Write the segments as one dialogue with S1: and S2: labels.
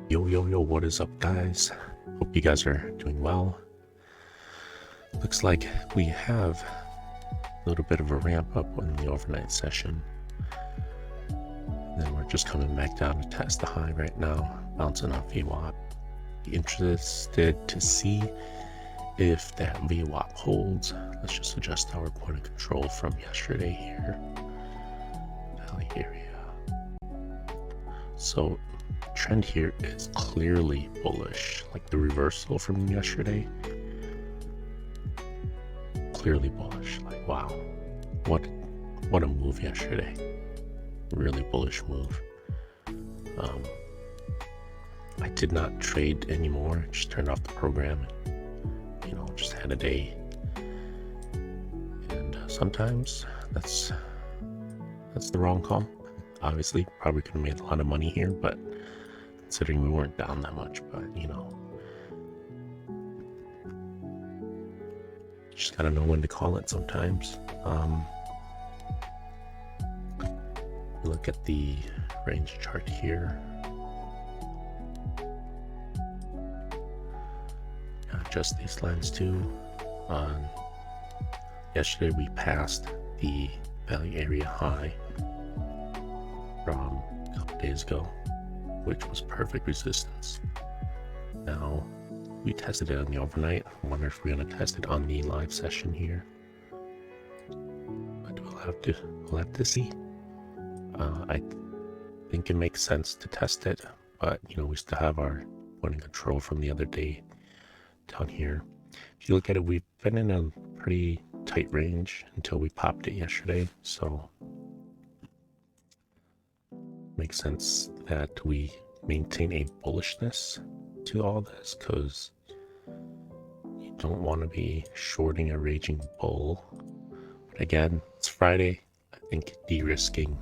S1: Yo, what is up, guys? Hope you guys are doing well. Looks like we have a little bit of a ramp up on the overnight session. And then we're just coming back down to test the high right now, bouncing off VWAP. Be interested to see if that VWAP holds. Let's just adjust our point of control from yesterday here. Valley area. So trend here is clearly bullish, like the reversal from yesterday. Clearly bullish. Like, wow, what a move yesterday. Really bullish move. I did not trade anymore. Just turned off the program and, just had a day. And sometimes that's the wrong call. Obviously, probably could have made a lot of money here, but considering we weren't down that much, but just gotta know when to call it sometimes. Look at the range chart here. Adjust these lines too. Yesterday we passed the value area high from a couple days ago, which was perfect resistance. Now we tested it on the overnight. I wonder if we're gonna test it on the live session here. But we'll have to see. I think it makes sense to test it, but we still have our point of control from the other day down here. If you look at it, we've been in a pretty tight range until we popped it yesterday, so makes sense that we maintain a bullishness to all this, because you don't want to be shorting a raging bull. But again, it's Friday. I think de-risking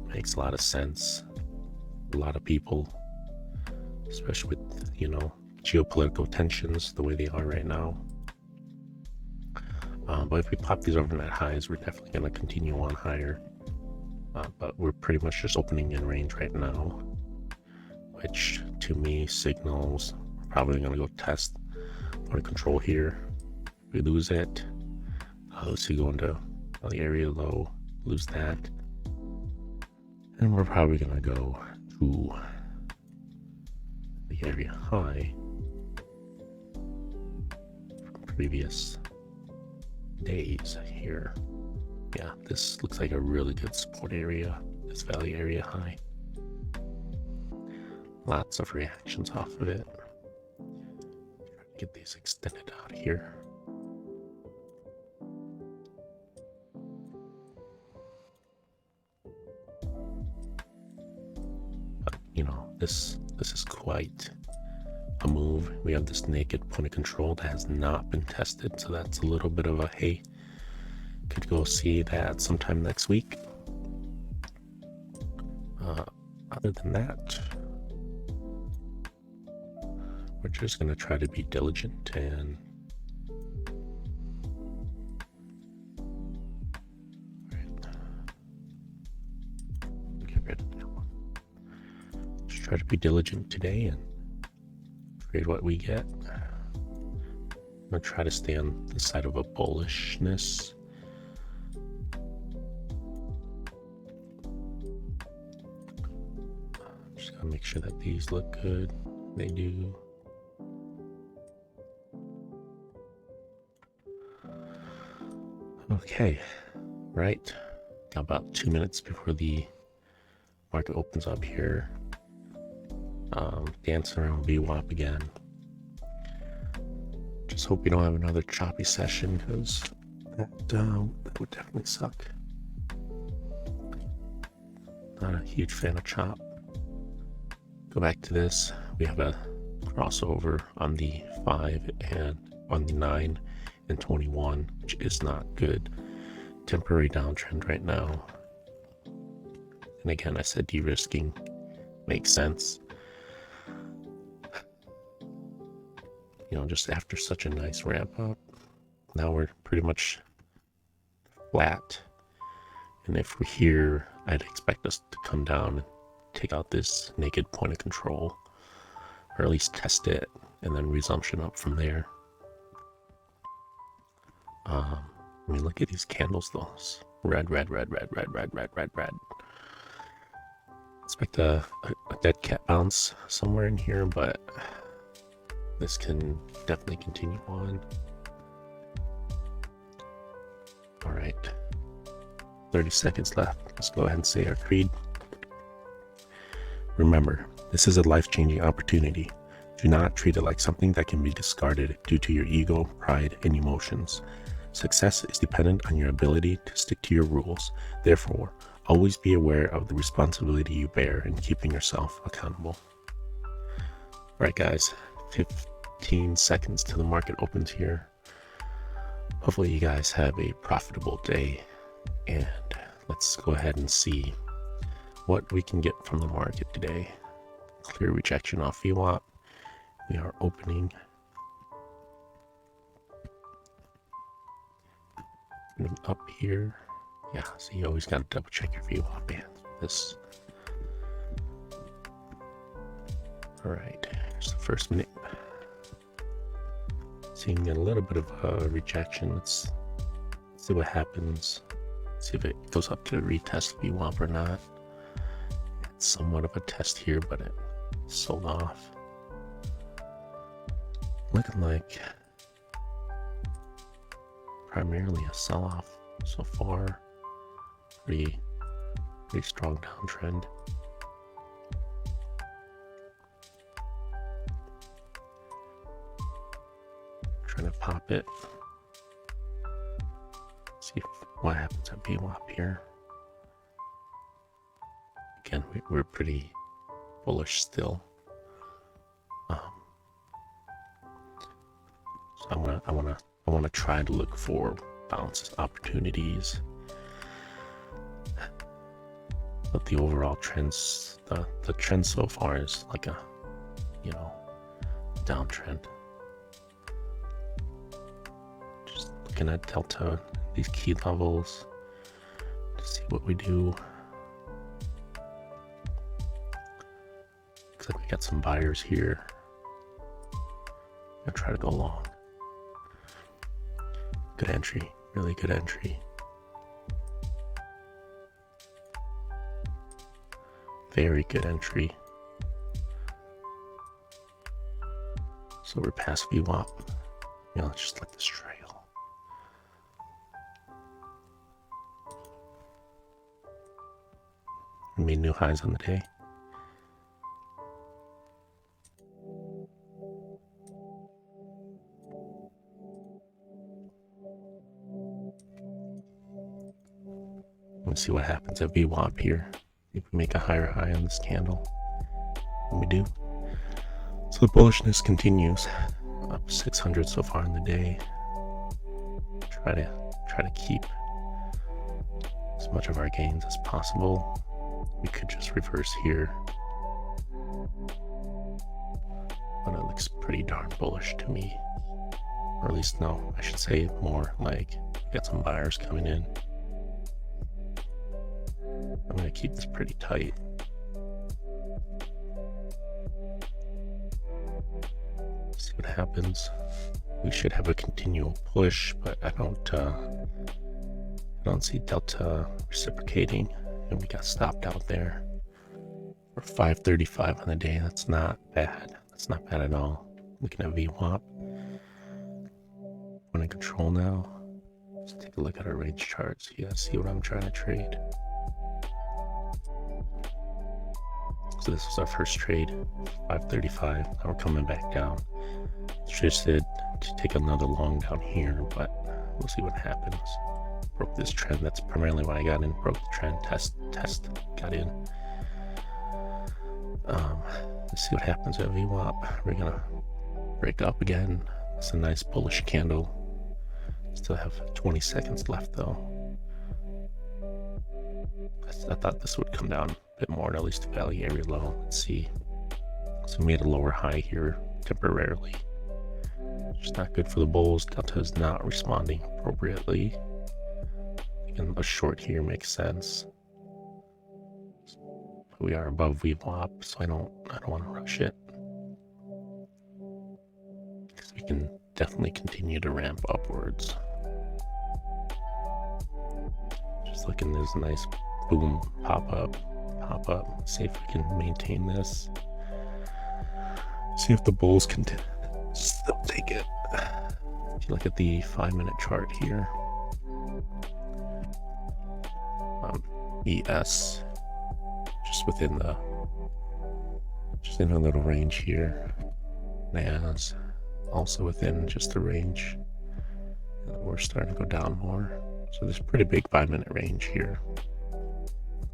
S1: makes a lot of sense. A lot of people, especially with geopolitical tensions the way they are right now. But if we pop these overnight highs, we're definitely going to continue on higher. But we're pretty much just opening in range right now, which to me signals we're probably going to go test point of control here. If we lose it, let's see, go into the area low, lose that, and we're probably going to go to the area high from previous days here. Yeah, this looks like a really good support area, this value area high. Lots of reactions off of it. Try to get these extended out here. But this is quite a move. We have this naked point of control that has not been tested, so that's a little bit of a hey. Could go see that sometime next week. Other than that, we're just going to try to be diligent and get rid of that one. Just try to be diligent today and trade what we get. I'm going to try to stay on the side of a bullishness. Make sure that these look good. They do. Okay, right. Got about 2 minutes before the market opens up here. Dancing around VWAP again. Just hope we don't have another choppy session, because that would definitely suck. Not a huge fan of chop. Go back to this. We have a crossover on the 5 and on the 9 and 21, which is not good. Temporary downtrend right now. And again, I said de-risking makes sense. Just after such a nice ramp up, now we're pretty much flat. And if we're here, I'd expect us to come down and take out this naked point of control. or at least test it, and then resumption up from there. I mean, look at these candles though. It's red, red, red, red, red, red, red, red, red. Expect a dead cat bounce somewhere in here, but this can definitely continue on. All right, 30 seconds left. Let's go ahead and say our creed. Remember, this is a life-changing opportunity. Do not treat it like something that can be discarded due to your ego, pride, and emotions. Success is dependent on your ability to stick to your rules. Therefore, always be aware of the responsibility you bear in keeping yourself accountable. All right, guys, 15 seconds till the market opens here. Hopefully you guys have a profitable day, and let's go ahead and see what we can get from the market today. Clear rejection off VWAP. We are opening up here. Yeah, so you always got to double check your VWAP bands. This. All right, here's the first minute. Seeing a little bit of a rejection. Let's see what happens. See if it goes up to retest VWAP or not. It's somewhat of a test here, but it sold off. Looking like primarily a sell-off so far. Pretty strong downtrend. Trying to pop it. See what happens at VWAP here. Again, we're pretty bullish still. So I wanna try to look for bounce opportunities. But the overall trends, the trend so far is like a, downtrend. Just looking at delta, these key levels, to see what we do. Looks like we got some buyers here. I'm gonna try to go long. Good entry, really good entry. Very good entry. So we're past VWAP. Let's just let this trail. We made new highs on the day. Let's see what happens at VWAP here. If we make a higher high on this candle, and we do. So the bullishness continues. Up 600 so far in the day. Try to keep as much of our gains as possible. We could just reverse here, but it looks pretty darn bullish to me. Or at least, no, I should say more like got some buyers coming in. I'm going to keep this pretty tight. See what happens. We should have a continual push, but I don't see delta reciprocating, and we got stopped out there. We're 535 on the day. That's not bad. That's not bad at all. Looking at VWAP. I'm in control now. Let's take a look at our range charts. Yeah, see what I'm trying to trade. So this was our first trade, 535. Now we're coming back down. Interested to take another long down here, but we'll see what happens. Broke this trend. That's primarily why I got in. Broke the trend. Test. Got in. Let's see what happens at VWAP. We're gonna break up again. It's a nice bullish candle. Still have 20 seconds left though. I thought this would come down a bit more, at least value area low. Let's see. So we made a lower high here temporarily. It's not good for the bulls. Delta is not responding appropriately. Again, a short here makes sense. We are above VWAP, so I don't want to rush it. we can definitely continue to ramp upwards. Just looking, there's a nice boom, pop up. See if we can maintain this. See if the bulls can still take it. If you look at the 5-minute chart here, ES, just within a little range here. NAS, also within just the range. We're starting to go down more. So there's a pretty big 5-minute range here.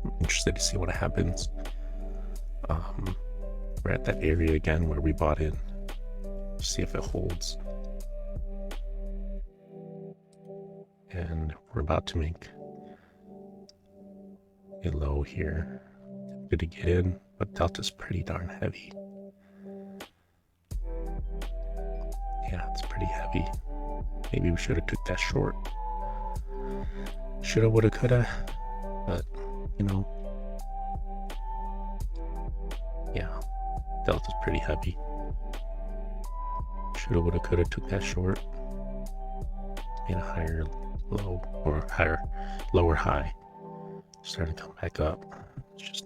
S1: I'm interested to see what happens. We're at that area again where we bought in. See if it holds. And we're about to make a low here. Good to get in, but delta's pretty darn heavy. Yeah, it's pretty heavy. Maybe we should have took that short. Shoulda, woulda, coulda. But, you know. Yeah, delta's pretty heavy. Shoulda, woulda, coulda took that short. Made a higher low, or lower high. Starting to come back up. Let's just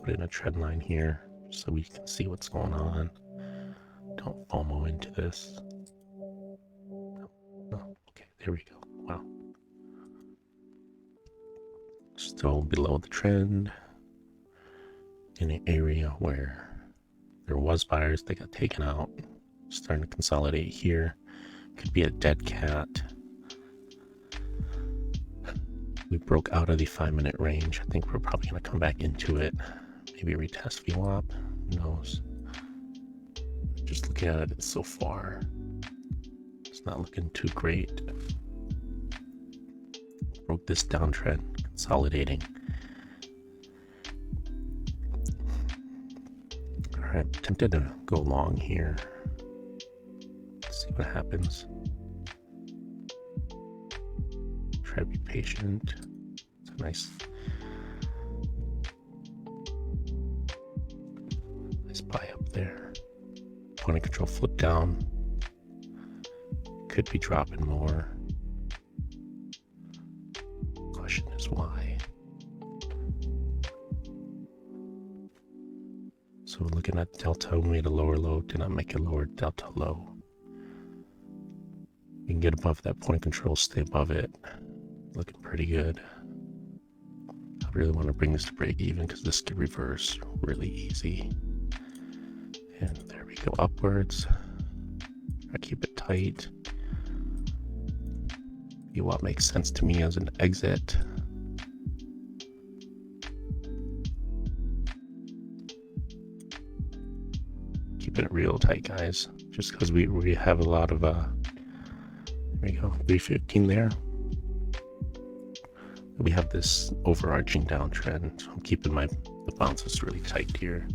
S1: put in a trend line here so we can see what's going on. Don't FOMO into this. No. Okay, there we go. Wow. Still below the trend. In an area where there was buyers, they got taken out. Starting to consolidate here. Could be a dead cat. We broke out of the 5-minute range. I think we're probably going to come back into it. Maybe retest VWAP. Who knows? Just looking at it so far, it's not looking too great. Broke this downtrend, consolidating. Alright, tempted to go long here. Let's see what happens. Try to be patient. It's a nice buy up there. Point of control flip down. Could be dropping more. Question is why. So looking at delta, we made a lower low, did not make a lower delta low. We can get above that point of control, stay above it. Looking pretty good. I really want to bring this to break even because this could reverse really easy. And there we go, upwards. I keep it tight. See what makes sense to me as an exit. Keeping it real tight, guys. Just because we have a lot of there we go, 315 there. We have this overarching downtrend. So I'm keeping the bounces really tight here.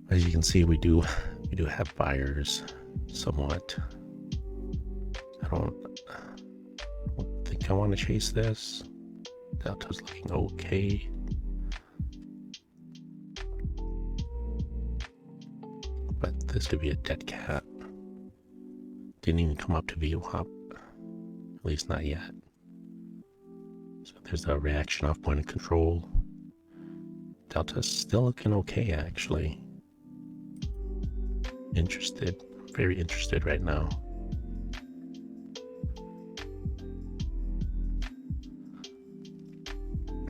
S1: As you can see, we do have buyers somewhat. I don't think I want to chase this. Delta's looking okay. But this could be a dead cat. Didn't even come up to VWAP. At least not yet. So there's a reaction off point of control. Delta's still looking okay, actually. Interested, very interested right now.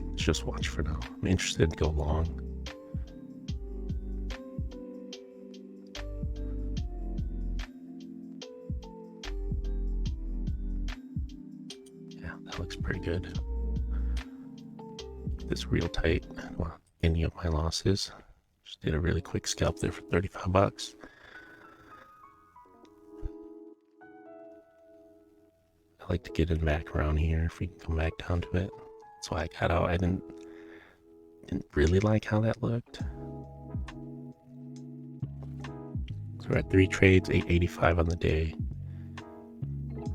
S1: Let's just watch for now. I'm interested to go long. Yeah, that looks pretty good. This real tight. Well, any of my losses. Just did a really quick scalp there for 35 bucks. I like to get it back around here if we can come back down to it. That's why I got out. I didn't really like how that looked. So we're at 3 trades, 885 on the day.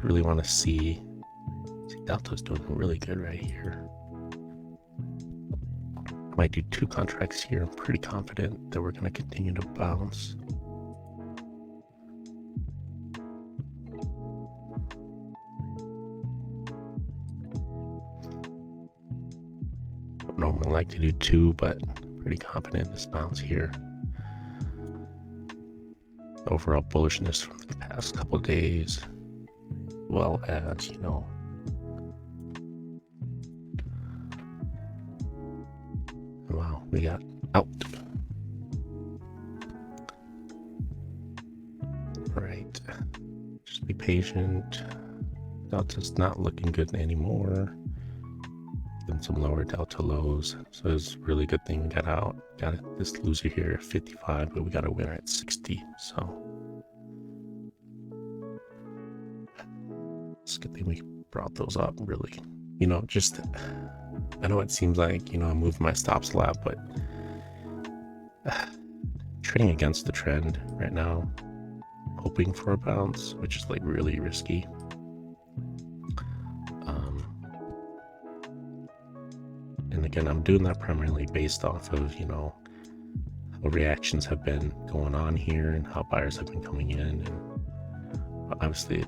S1: Really want to see Delta's doing really good right here. Might do 2 contracts here. I'm pretty confident that we're going to continue to bounce. don't like to do 2, but pretty confident in this bounce here. Overall bullishness from the past couple of days, well as, wow, we got out. Right, just be patient. Delta's not looking good anymore. Then some lower delta lows, so it's a really good thing we got out. Got this loser here at 55, but we got a winner at 60, so it's a good thing we brought those up, really. Just, I know it seems like, I moved my stops a lot, but trading against the trend right now, hoping for a bounce, which is like really risky. And again, I'm doing that primarily based off of, how reactions have been going on here and how buyers have been coming in. And obviously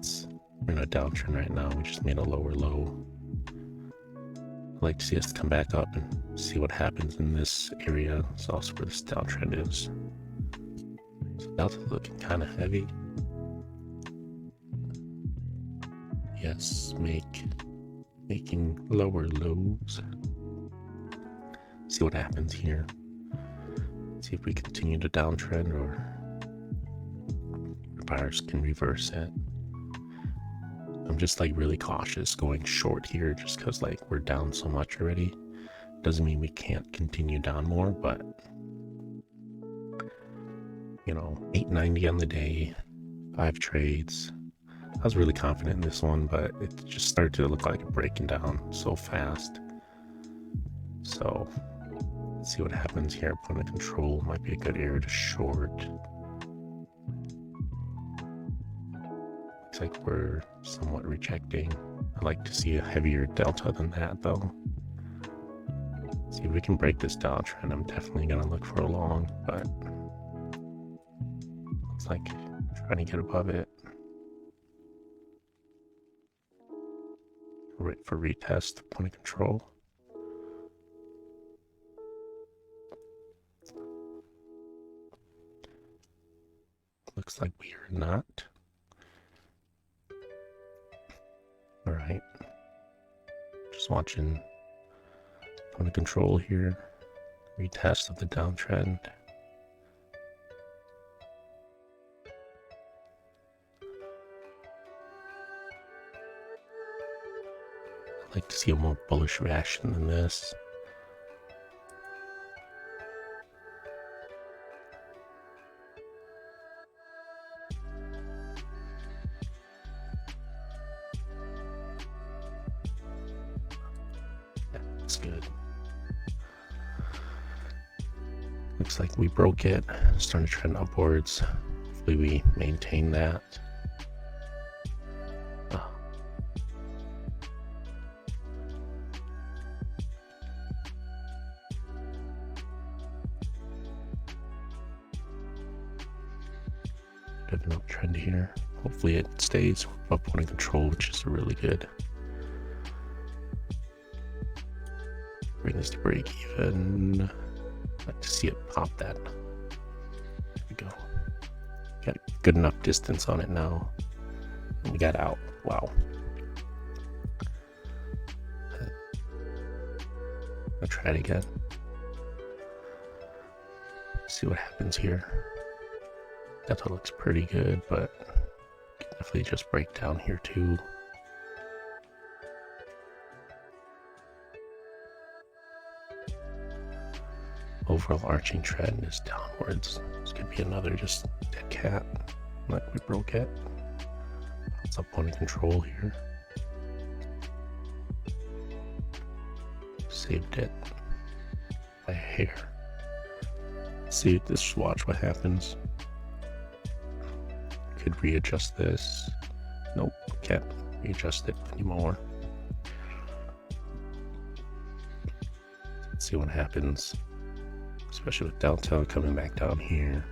S1: we're in a downtrend right now. We just made a lower low. I'd like to see us come back up and see what happens in this area. It's also where this downtrend is. So Delta's looking kind of heavy. Yes, making lower lows. See what happens here. See if we continue to downtrend or buyers can reverse it. I'm just like really cautious going short here just because like we're down so much already. Doesn't mean we can't continue down more, but 890 on the day, 5 trades. I was really confident in this one, but it just started to look like it breaking down so fast. So let's see what happens here. Point of control might be a good area to short. Looks like we're somewhat rejecting. I'd like to see a heavier delta than that though. See if we can break this downtrend. I'm definitely gonna look for a long, but looks like trying to get above it. Wait for retest, point of control. Looks like we are not. All right. Just watching point of control here. Retest of the downtrend. I'd like to see a more bullish reaction than this. That's good. Looks like we broke it, starting to trend upwards. Hopefully we maintain that. Bit of an uptrend here. Hopefully it stays up point of control, which is really good. Bring this to break even. I'd like to see it pop that. There we go. Got a good enough distance on it now. And we got out. Wow. I'll try it again. See what happens here. Delta looks pretty good, but can definitely just break down here too. Overall arching trend is downwards. This could be another just dead cat, like we broke it. It's up point of control here. Saved it by a hair. See this, watch what happens. Could readjust this. Nope, can't readjust it anymore. Let's see what happens, especially with Delta coming back down here.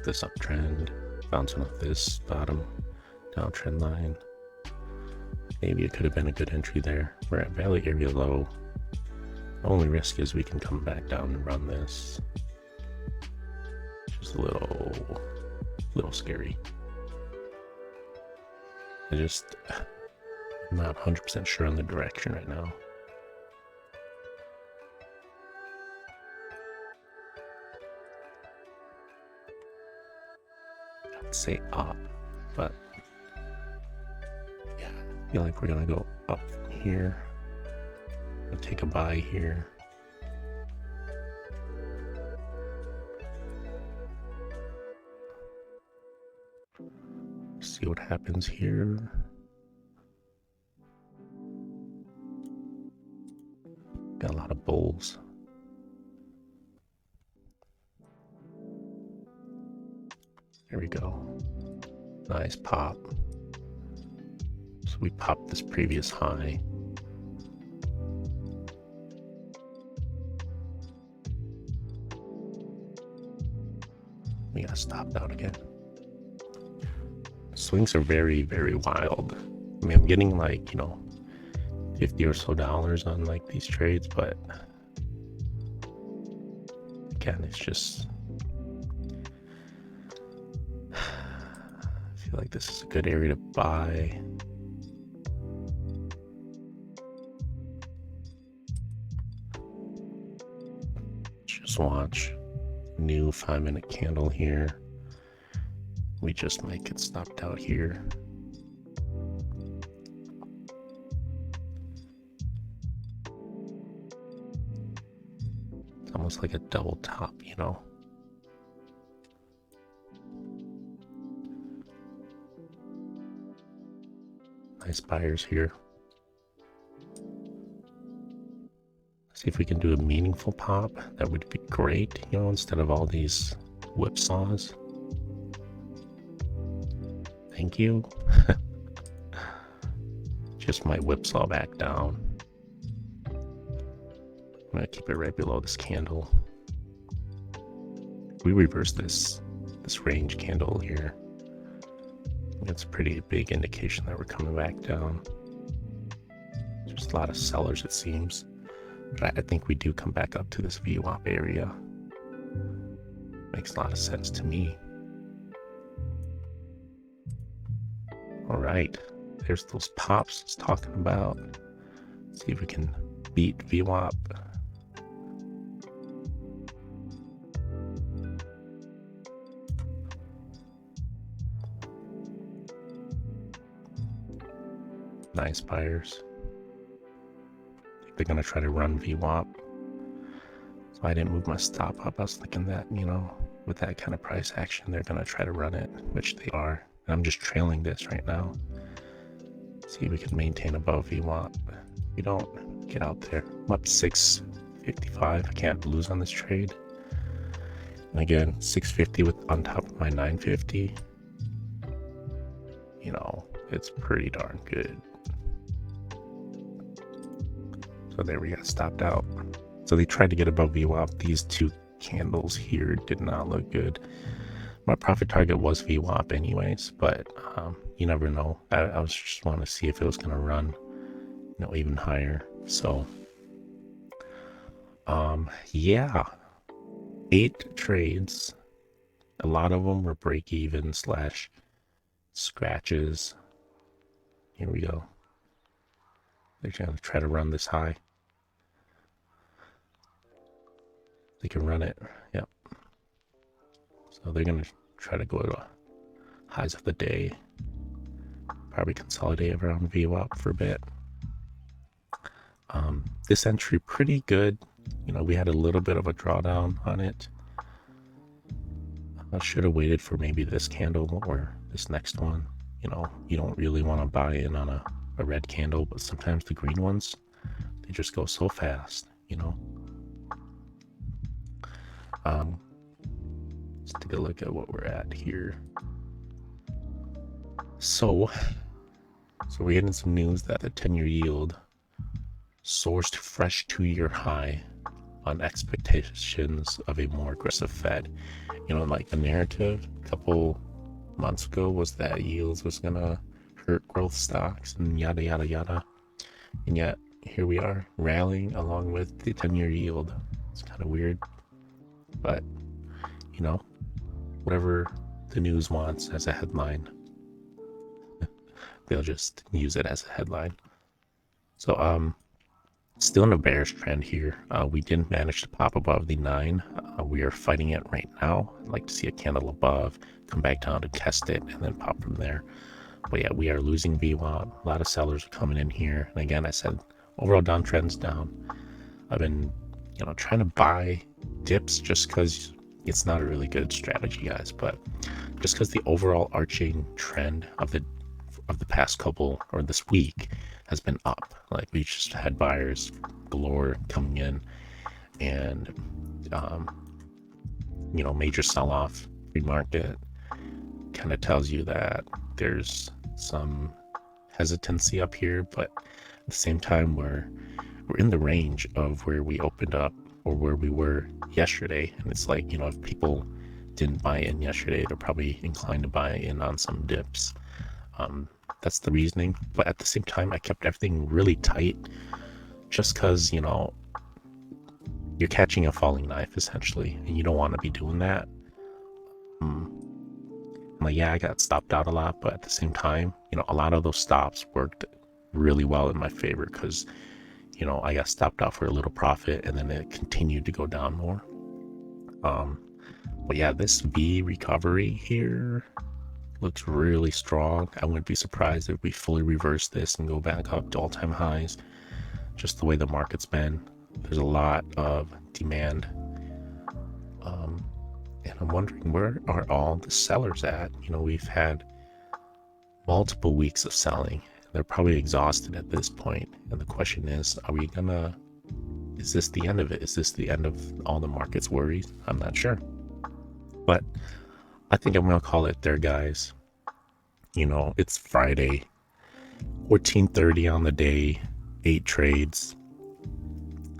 S1: This uptrend, bouncing off this bottom downtrend line. maybe it could have been a good entry there. We're at value area low. The only risk is we can come back down and run this. Just a little scary. I'm not 100% sure on the direction right now. I'd say up, but yeah, I feel like we're gonna go up here. I'll take a buy here. See what happens here. Got a lot of bulls. There we go. Nice pop. So we popped this previous high. We got stopped out again. Swings are very, very wild. I mean, I'm getting like, you know, $50 or so on like these trades, but again, it's just, I feel like this is a good area to buy. Just watch. New 5-minute candle here. We just might get stopped out here. It's almost like a double top, you know. Nice buyers here. See if we can do a meaningful pop. That would be great, you know, instead of all these whipsaws. Thank you. Just might whipsaw back down. I'm gonna keep it right below this candle. We reverse this range candle here. It's a pretty big indication that we're coming back down. Just a lot of sellers, it seems. But I think we do come back up to this VWAP area. Makes a lot of sense to me. All right, there's those pops it's talking about. Let's see if we can beat VWAP. Nice buyers. I think they're gonna try to run VWAP. So I didn't move my stop up. I was thinking that, you know, with that kind of price action, they're gonna try to run it, which they are. And I'm just trailing this right now. See if we can maintain above VWAP. We don't get out there. I'm up 655. I can't lose on this trade. And again, 650 with on top of my 950. You know, it's pretty darn good. So there we got stopped out. So they tried to get above VWAP. These two candles here did not look good. My profit target was VWAP anyways, but you never know. I was just want to see if it was going to run, you know, even higher. So yeah, 8 trades. A lot of them were break even / scratches. Here we go. They're going to try to run this high. They can run it. Yep. So they're going to try to go to highs of the day. Probably consolidate around VWAP for a bit. This entry pretty good. You know, we had a little bit of a drawdown on it. I should have waited for maybe this candle or this next one. You know, you don't really want to buy in on a red candle, but sometimes the green ones, they just go so fast, you know. Let's take a look at what we're at here. So we're getting some news that the 10-year yield soars to fresh 2-year high on expectations of a more aggressive Fed. You know, like the narrative a couple months ago was that yields was gonna hurt growth stocks and yada yada yada. And yet here we are rallying along with the 10-year yield. It's kind of weird, but you know, whatever the news wants as a headline, they'll just use it as a headline. So still in a bearish trend here. We didn't manage to pop above the 9. We are fighting it right now. I'd like to see a candle above, come back down to test it, and then pop from there. But yeah, we are losing VWAP. A lot of sellers are coming in here. And again, I said overall downtrend's down. I've been, trying to buy dips just because it's not a really good strategy, guys. But just because the overall arching trend of the past couple or this week has been up. Like we just had buyers galore coming in, and major sell-off pre-market kind of tells you that there's some hesitancy up here, but at the same time we're in the range of where we opened up or where we were yesterday. And it's like, if people didn't buy in yesterday, they're probably inclined to buy in on some dips. That's the reasoning. But at the same time, I kept everything really tight just because, you're catching a falling knife essentially, and you don't want to be doing that. Yeah, I got stopped out a lot, but at the same time, a lot of those stops worked really well in my favor because, I got stopped out for a little profit and then it continued to go down more. But yeah, this V recovery here looks really strong. I wouldn't be surprised if we fully reverse this and go back up to all-time highs. Just the way the market's been, there's a lot of demand. And I'm wondering, where are all the sellers at? We've had multiple weeks of selling. They're probably exhausted at this point. And the question is, is this the end of it? Is this the end of all the market's worries? I'm not sure. But I think I'm going to call it there, guys. It's Friday, 14:30 on the day, 8 trades.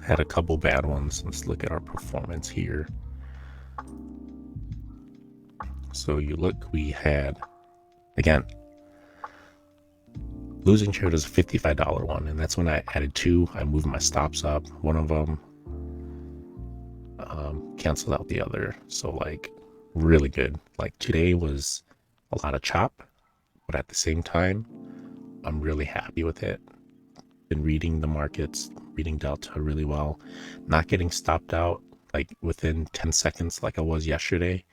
S1: Had a couple bad ones. Let's look at our performance here. So we had, again, losing trade was a $55 one, and that's when I added 2. I moved my stops up. One of them canceled out the other. So really good. Today was a lot of chop, but at the same time, I'm really happy with it. Been reading the markets, reading Delta really well, not getting stopped out within 10 seconds like I was yesterday,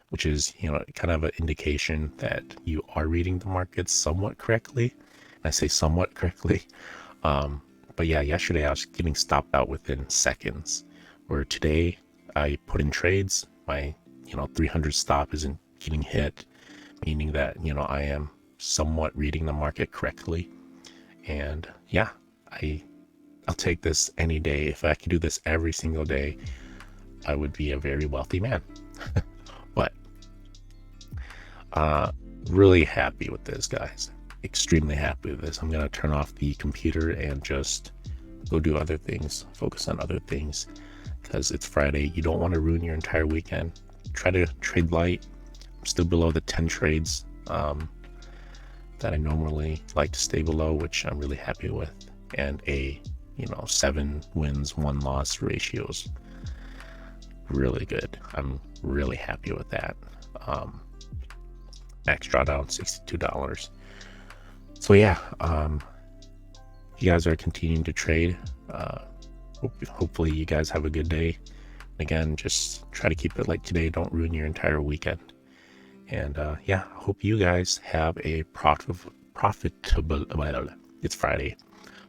S1: which is, kind of an indication that you are reading the markets somewhat correctly. And I say somewhat correctly. But yeah, yesterday I was getting stopped out within seconds, where today I put in trades. My 300 stop isn't getting hit, meaning that I am somewhat reading the market correctly. And yeah, I'll take this any day. If I could do this every single day, I would be a very wealthy man. But really happy with this, guys. Extremely happy with this. I'm gonna turn off the computer and just go do other things, focus on other things, because it's Friday. You don't want to ruin your entire weekend. Try to trade light. I'm still below the 10 trades that I normally like to stay below, which I'm really happy with. And 7 wins, 1 loss ratios. Really good. I'm really happy with that. Max drawdown $62. So yeah, you guys are continuing to trade. Hopefully you guys have a good day. Again, just try to keep it like today. Don't ruin your entire weekend. And yeah, hope you guys have a profitable. It's Friday.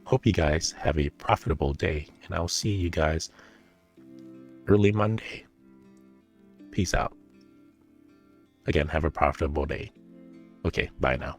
S1: Hope you guys have a profitable day, and I'll see you guys early Monday. Peace out. Again, have a profitable day. Okay, bye now.